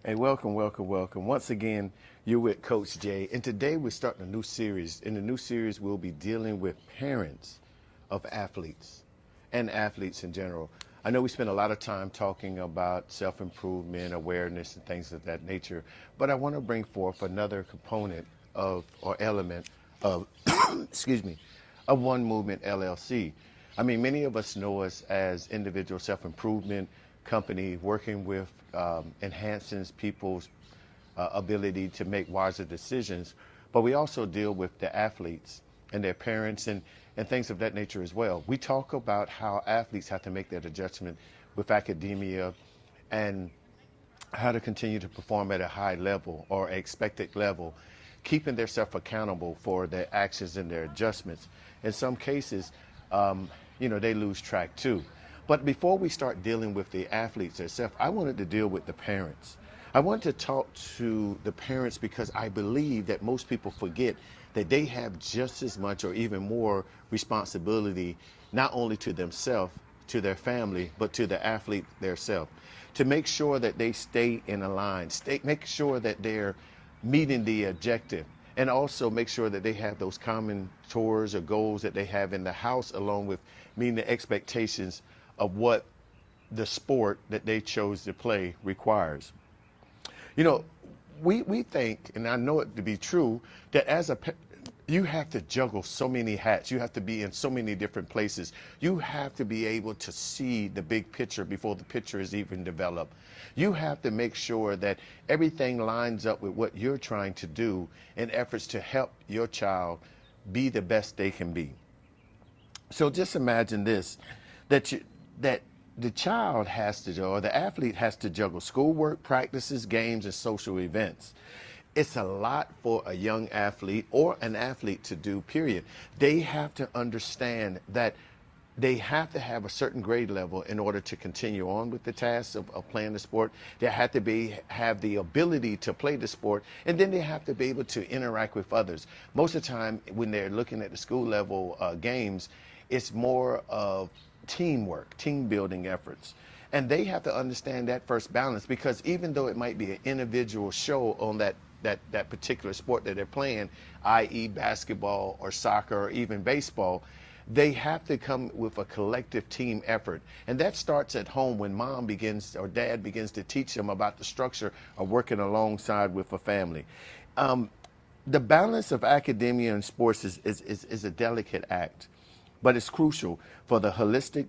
Hey, welcome, welcome, welcome. Once again, you're with Coach Jay, and today we're starting a new series. In the new series, we'll be dealing with parents of athletes and athletes in general. I know we spend a lot of time talking about self-improvement, awareness, and things of that nature, but I want to bring forth another component of or element of, excuse me, of One Movement LLC. I mean, many of us know us as individual self-improvement company working with enhancing people's ability to make wiser decisions, but we also deal with the athletes and their parents and things of that nature as well. We talk about how athletes have to make that adjustment with academia and how to continue to perform at a high level or expected level, keeping themselves accountable for their actions and their adjustments. In some cases, they lose track too. But before we start dealing with the athletes themselves, I wanted to deal with the parents. I want to talk to the parents because I believe that most people forget that they have just as much or even more responsibility, not only to themselves, to their family, but to the athlete themselves, to make sure that they stay in a line, make sure that they're meeting the objective, and also make sure that they have those common chores or goals that they have in the house, along with meeting the expectations of what the sport that they chose to play requires. You know, we think, and I know it to be true, that you have to juggle so many hats. You have to be in so many different places. You have to be able to see the big picture before the picture is even developed. You have to make sure that everything lines up with what you're trying to do in efforts to help your child be the best they can be. So just imagine this, that the child has to, or the athlete has to juggle schoolwork, practices, games, and social events. It's a lot for a young athlete or an athlete to do, period. They have to understand that they have to have a certain grade level in order to continue on with the tasks of playing the sport. They have to have the ability to play the sport, and then they have to be able to interact with others. Most of the time, when they're looking at the school level games, it's more of teamwork, team building efforts. And they have to understand that first balance, because even though it might be an individual show on that particular sport that they're playing, i.e. basketball or soccer or even baseball, they have to come with a collective team effort. And that starts at home when mom begins or dad begins to teach them about the structure of working alongside with a family. The balance of academia and sports is a delicate act, but it's crucial for the holistic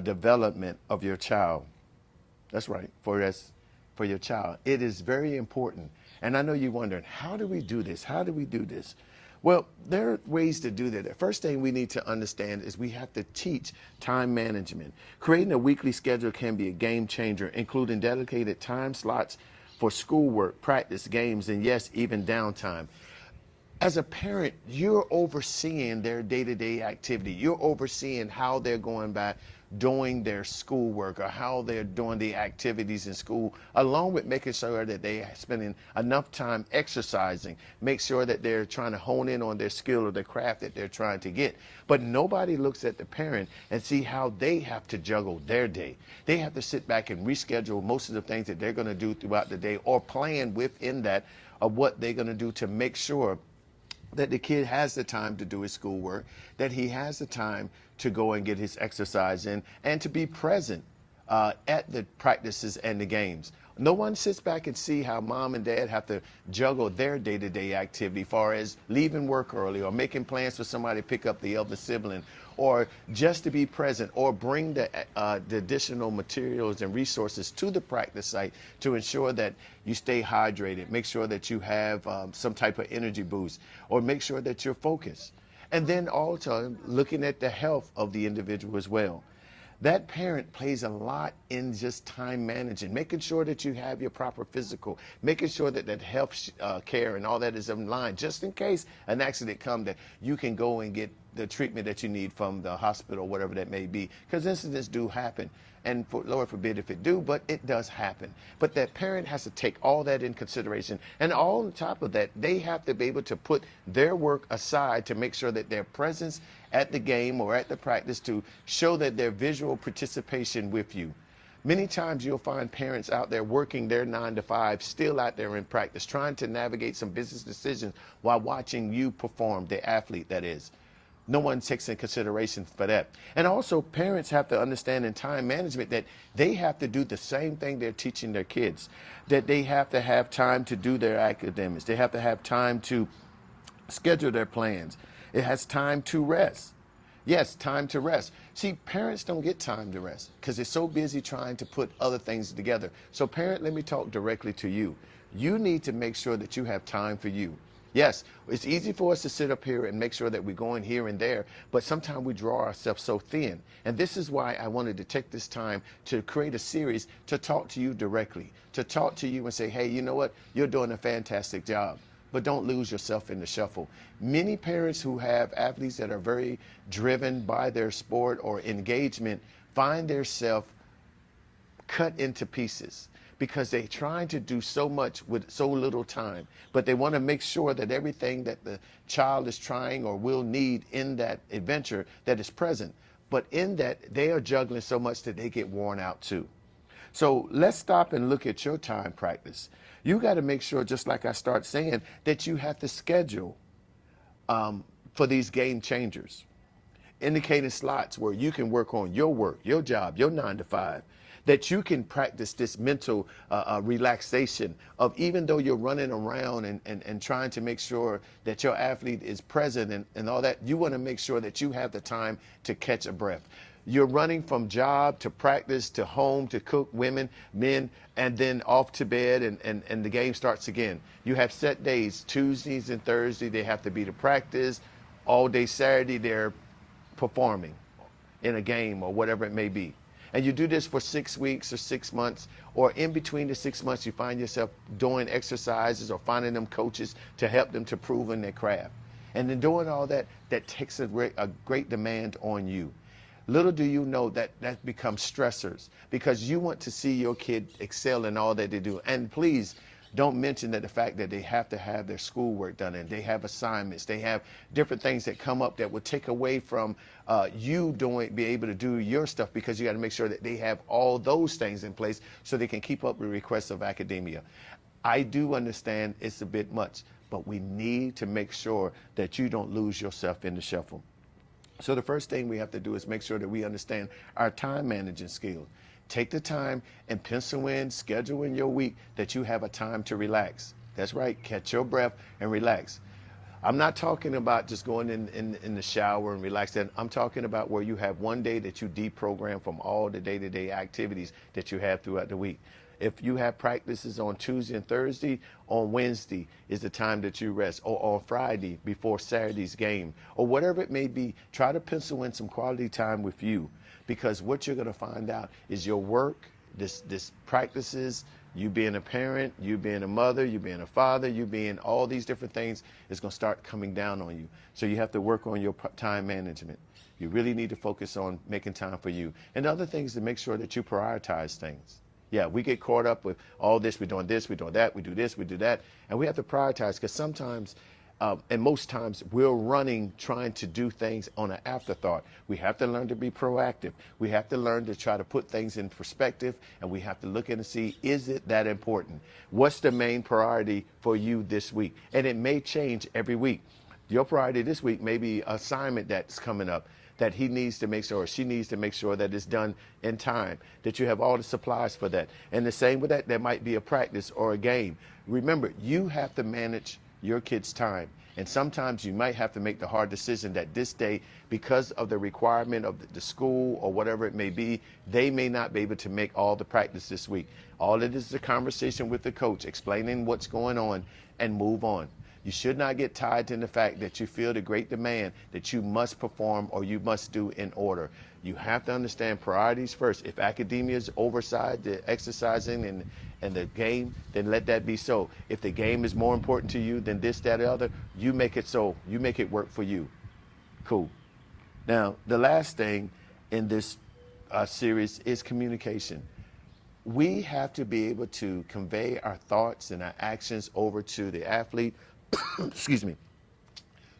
development of your child. That's right, for your child. It is very important. And I know you're wondering, how do we do this? How do we do this? Well, there are ways to do that. The first thing we need to understand is we have to teach time management. Creating a weekly schedule can be a game changer, including dedicated time slots for schoolwork, practice, games, and yes, even downtime. As a parent, you're overseeing their day-to-day activity. You're overseeing how they're going by doing their schoolwork or how they're doing the activities in school, along with making sure that they're spending enough time exercising, make sure that they're trying to hone in on their skill or their craft that they're trying to get. But nobody looks at the parent and see how they have to juggle their day. They have to sit back and reschedule most of the things that they're going to do throughout the day, or plan within that of what they're going to do to make sure that the kid has the time to do his schoolwork, that he has the time to go and get his exercise in, and to be present at the practices and the games. No one sits back and see how mom and dad have to juggle their day-to-day activity, far as leaving work early or making plans for somebody to pick up the elder sibling, or just to be present or bring the additional materials and resources to the practice site to ensure that you stay hydrated, make sure that you have some type of energy boost, or make sure that you're focused. And then also looking at the health of the individual as well. That parent plays a lot in just time managing, making sure that you have your proper physical, making sure that health care and all that is in line, just in case an accident comes, that you can go and get the treatment that you need from the hospital, whatever that may be, because incidents do happen. And Lord forbid if it do, but it does happen. But that parent has to take all that in consideration. And all on top of that, they have to be able to put their work aside to make sure that their presence at the game or at the practice to show that their visual participation with you. Many times you'll find parents out there working their 9 to 5, still out there in practice, trying to navigate some business decisions while watching you perform, the athlete that is. No one takes in consideration for that. And also, parents have to understand in time management that they have to do the same thing they're teaching their kids, that they have to have time to do their academics. They have to have time to schedule their plans. It has time to rest. Yes, time to rest. See, parents don't get time to rest because they're so busy trying to put other things together. So parent, let me talk directly to you. You need to make sure that you have time for you. Yes, it's easy for us to sit up here and make sure that we're going here and there, but sometimes we draw ourselves so thin. And this is why I wanted to take this time to create a series to talk to you directly, to talk to you and say, hey, you know what? You're doing a fantastic job. But don't lose yourself in the shuffle. Many parents who have athletes that are very driven by their sport or engagement find themselves cut into pieces because they're trying to do so much with so little time. But they want to make sure that everything that the child is trying or will need in that adventure that is present. But in that, they are juggling so much that they get worn out too. So let's stop and look at your time practice. You got to make sure, just like I start saying, that you have to schedule for these game changers. Indicating slots where you can work on your work, your job, your 9 to 5. That you can practice this mental relaxation of, even though you're running around and trying to make sure that your athlete is present and all that, you want to make sure that you have the time to catch a breath. You're running from job to practice to home to cook, women, men, and then off to bed and the game starts again. You have set days, Tuesdays and Thursdays, they have to be to practice. All day Saturday, they're performing in a game or whatever it may be. And you do this for 6 weeks or 6 months, or in between the 6 months, you find yourself doing exercises or finding them coaches to help them to prove in their craft. And then doing all that, that takes a great demand on you. Little do you know that that becomes stressors because you want to see your kid excel in all that they do. And please don't mention that the fact that they have to have their schoolwork done and they have assignments, they have different things that come up that will take away from you be able to do your stuff, because you got to make sure that they have all those things in place so they can keep up with requests of academia. I do understand it's a bit much, but we need to make sure that you don't lose yourself in the shuffle. So the first thing we have to do is make sure that we understand our time managing skills. Take the time and pencil in, schedule in your week that you have a time to relax. That's right, catch your breath and relax. I'm not talking about just going in the shower and relaxing. I'm talking about where you have one day that you deprogram from all the day-to-day activities that you have throughout the week. If you have practices on Tuesday and Thursday, on Wednesday is the time that you rest, or on Friday before Saturday's game, or whatever it may be. Try to pencil in some quality time with you, because what you're going to find out is your work, this practices, you being a parent, you being a mother, you being a father, you being all these different things is going to start coming down on you. So you have to work on your time management. You really need to focus on making time for you. And other things to make sure that you prioritize things. Yeah, we get caught up with all this, we're doing that, we do this, we do that. And we have to prioritize, because sometimes, and most times, we're running trying to do things on an afterthought. We have to learn to be proactive. We have to learn to try to put things in perspective, and we have to look in and see, is it that important? What's the main priority for you this week? And it may change every week. Your priority this week may be an assignment that's coming up that he needs to make sure, or she needs to make sure that it's done in time, that you have all the supplies for that. And the same with that, there might be a practice or a game. Remember, you have to manage your kids' time. And sometimes you might have to make the hard decision that this day, because of the requirement of the school or whatever it may be, they may not be able to make all the practice this week. All it is a conversation with the coach, explaining what's going on, and move on. You should not get tied in the fact that you feel the great demand that you must perform or you must do in order. You have to understand priorities first. If academia is overside the exercising and the game, then let that be so. If the game is more important to you than this, that, or other, you make it so. You make it work for you. Cool. Now, the last thing in this series is communication. We have to be able to convey our thoughts and our actions over to the athlete, excuse me,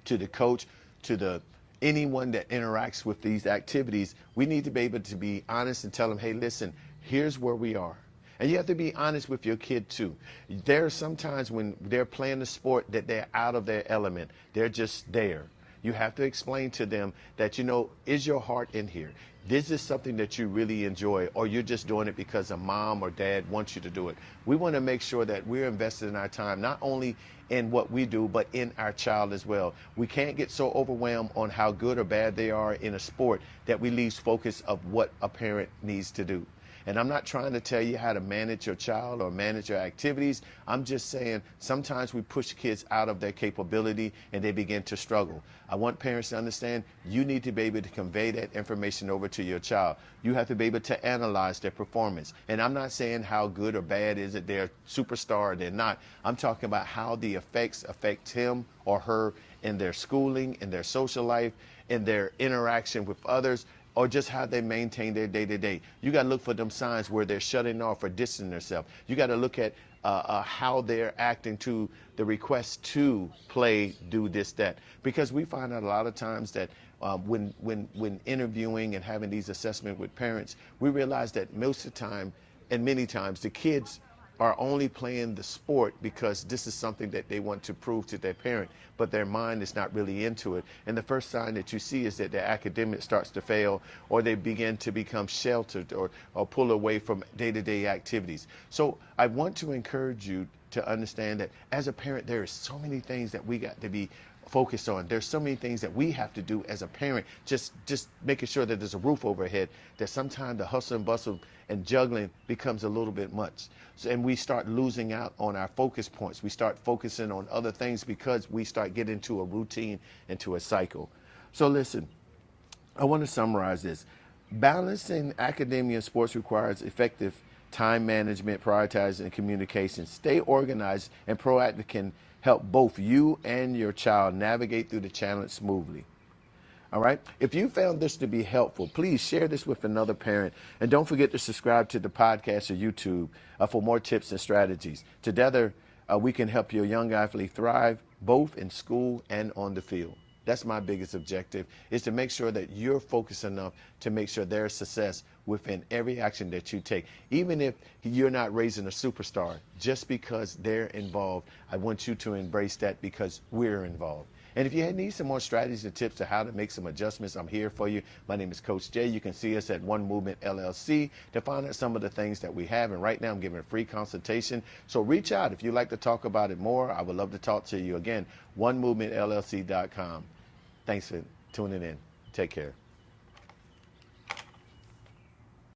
to the coach, to anyone that interacts with these activities. We need to be able to be honest and tell them, hey, listen, here's where we are. And you have to be honest with your kid too. There are some times when they're playing the sport that they're out of their element. They're just there. You have to explain to them that, is your heart in here? This is something that you really enjoy, or you're just doing it because a mom or dad wants you to do it. We want to make sure that we're invested in our time, not only in what we do, but in our child as well. We can't get so overwhelmed on how good or bad they are in a sport that we lose focus of what a parent needs to do. And I'm not trying to tell you how to manage your child or manage your activities. I'm just saying sometimes we push kids out of their capability and they begin to struggle. I want parents to understand you need to be able to convey that information over to your child. You have to be able to analyze their performance. And I'm not saying how good or bad is it they're a superstar or they're not. I'm talking about how the effects affect him or her in their schooling, in their social life, in their interaction with others, or just how they maintain their day-to-day. You got to look for them signs where they're shutting off or distancing themselves. You got to look at how they're acting to the request to play, do this, that. Because we find out a lot of times that when interviewing and having these assessments with parents, we realize that most of the time, and many times, the kids are only playing the sport because this is something that they want to prove to their parent, but their mind is not really into it. And the first sign that you see is that their academic starts to fail, or they begin to become sheltered or pull away from day-to-day activities. So I want to encourage you to understand that as a parent, there are so many things that we got to be focused on. There's so many things that we have to do as a parent, just making sure that there's a roof overhead, that sometimes the hustle and bustle and juggling becomes a little bit much. So, and we start losing out on our focus points. We start focusing on other things because we start getting into a routine, into a cycle. So listen, I want to summarize this. Balancing academia and sports requires effective time management, prioritizing, and communication. Stay organized and proactive can help both you and your child navigate through the challenge smoothly. All right. If you found this to be helpful, please share this with another parent. And don't forget to subscribe to the podcast or YouTube for more tips and strategies. Together, we can help your young athlete thrive both in school and on the field. That's my biggest objective, is to make sure that you're focused enough to make sure there's success within every action that you take. Even if you're not raising a superstar, just because they're involved, I want you to embrace that because we're involved. And if you need some more strategies and tips to how to make some adjustments, I'm here for you. My name is Coach Jay. You can see us at One Movement LLC to find out some of the things that we have. And right now I'm giving a free consultation. So reach out if you'd like to talk about it more. I would love to talk to you. Again, onemovementllc.com. Thanks for tuning in. Take care.